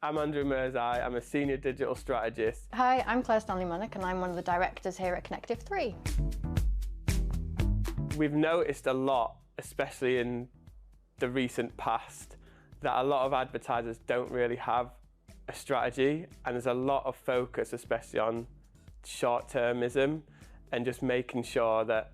I'm Mirzai, I'm a senior digital strategist. Hi, I'm Stanley-Manock and I'm one of the directors here at Connective 3. We've noticed a lot, especially in the recent past, that a lot of advertisers don't really have a strategy, and there's a lot of focus, especially on short-termism and just making sure that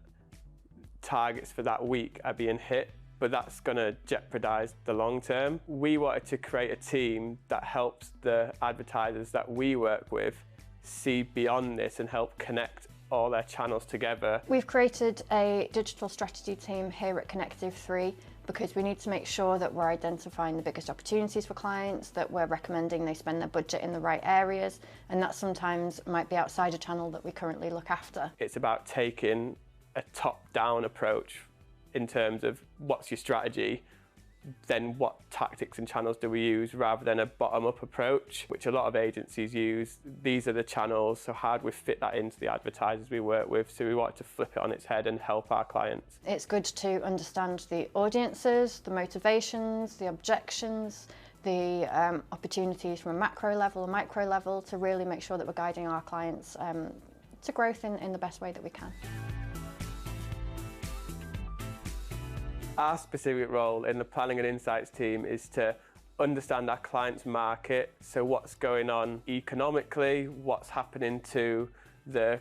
targets for that week are being hit, but that's going to jeopardize the long term. We wanted to create a team that helps the advertisers that we work with see beyond this and help connect all their channels together. We've created a digital strategy team here at Connective 3 because we need to make sure that we're identifying the biggest opportunities for clients, that we're recommending they spend their budget in the right areas, and that sometimes might be outside a channel that we currently look after. It's about taking a top-down approach in terms of what's your strategy, then what tactics and channels do we use, rather than a bottom-up approach, which a lot of agencies use. These are the channels, so how do we fit that into the advertisers we work with? So we wanted to flip it on its head and help our clients. It's good to understand the audiences, the motivations, the objections, the opportunities from a macro level, a micro level, to really make sure that we're guiding our clients to growth in the best way that we can. Our specific role in the planning and insights team is to understand our clients' market, so what's going on economically, what's happening to the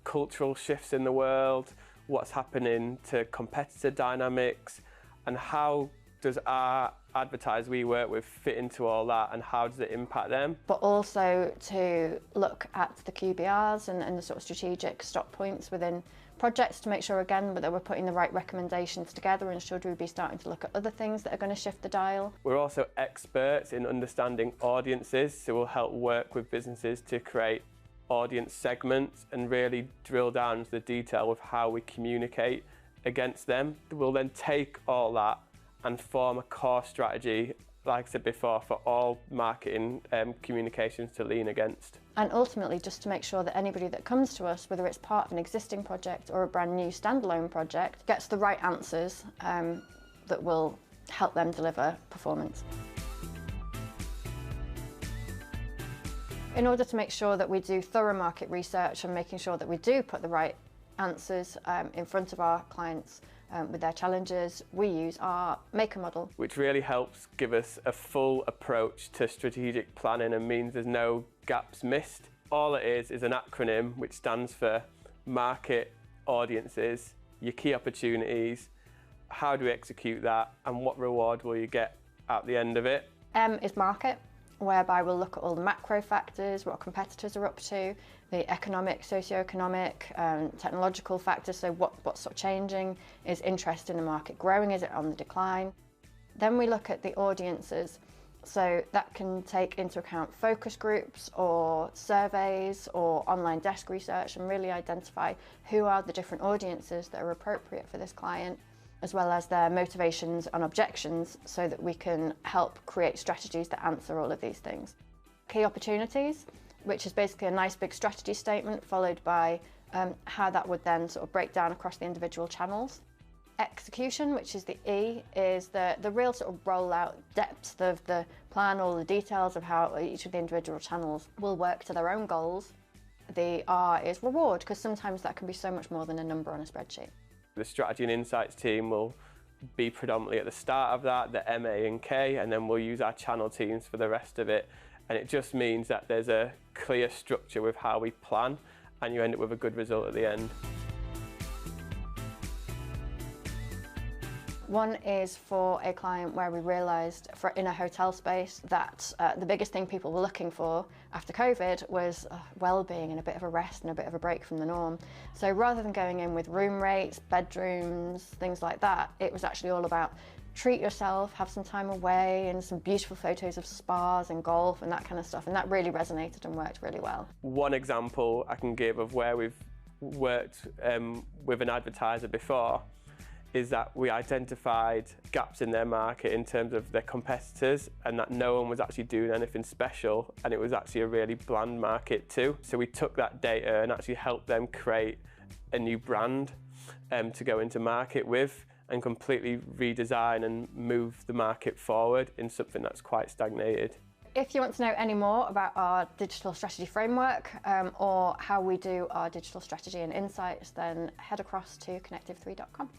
cultural shifts in the world, what's happening to competitor dynamics, and how does our advertisers we work with fit into all that, and how does it impact them? But also to look at the QBRs and the sort of strategic stop points within projects to make sure again that we're putting the right recommendations together, and should we be starting to look at other things that are going to shift the dial. We're also experts in understanding audiences, so we'll help work with businesses to create audience segments and really drill down into the detail of how we communicate against them. We'll then take all that and form a core strategy, like I said before, for all marketing communications to lean against. And ultimately just to make sure that anybody that comes to us, whether it's part of an existing project or a brand new standalone project, gets the right answers that will help them deliver performance. In order to make sure that we do thorough market research and making sure that we do put the right answers in front of our clients with their challenges, we use our maker model, which really helps give us a full approach to strategic planning and means there's no gaps missed. All it is an acronym which stands for market, audiences, your key opportunities, how do we execute that, and what reward will you get at the end of it. M is market, whereby we'll look at all the macro factors, what competitors are up to, the economic, socio-economic, technological factors, so what's sort of changing, is interest in the market growing, is it on the decline? Then we look at the audiences, so that can take into account focus groups or surveys or online desk research, and really identify who are the different audiences that are appropriate for this client, as well as their motivations and objections, so that we can help create strategies that answer all of these things. Key opportunities, which is basically a nice big strategy statement followed by how that would then sort of break down across the individual channels. Execution, which is the E, is the real sort of rollout depth of the plan, all the details of how each of the individual channels will work to their own goals. The R is reward, because sometimes that can be so much more than a number on a spreadsheet. The strategy and insights team will be predominantly at the start of that, the M, A and K, and then we'll use our channel teams for the rest of it. And it just means that there's a clear structure with how we plan, and you end up with a good result at the end. One is for a client where we realised in a hotel space that the biggest thing people were looking for after COVID was well-being and a bit of a rest and a bit of a break from the norm. So rather than going in with room rates, bedrooms, things like that, it was actually all about treat yourself, have some time away, and some beautiful photos of spas and golf and that kind of stuff. And that really resonated and worked really well. One example I can give of where we've worked with an advertiser before is that we identified gaps in their market in terms of their competitors, and that no one was actually doing anything special, and it was actually a really bland market too. So we took that data and actually helped them create a new brand to go into market with, and completely redesign and move the market forward in something that's quite stagnated. if you want to know any more about our digital strategy framework or how we do our digital strategy and insights, then head across to connective3.com.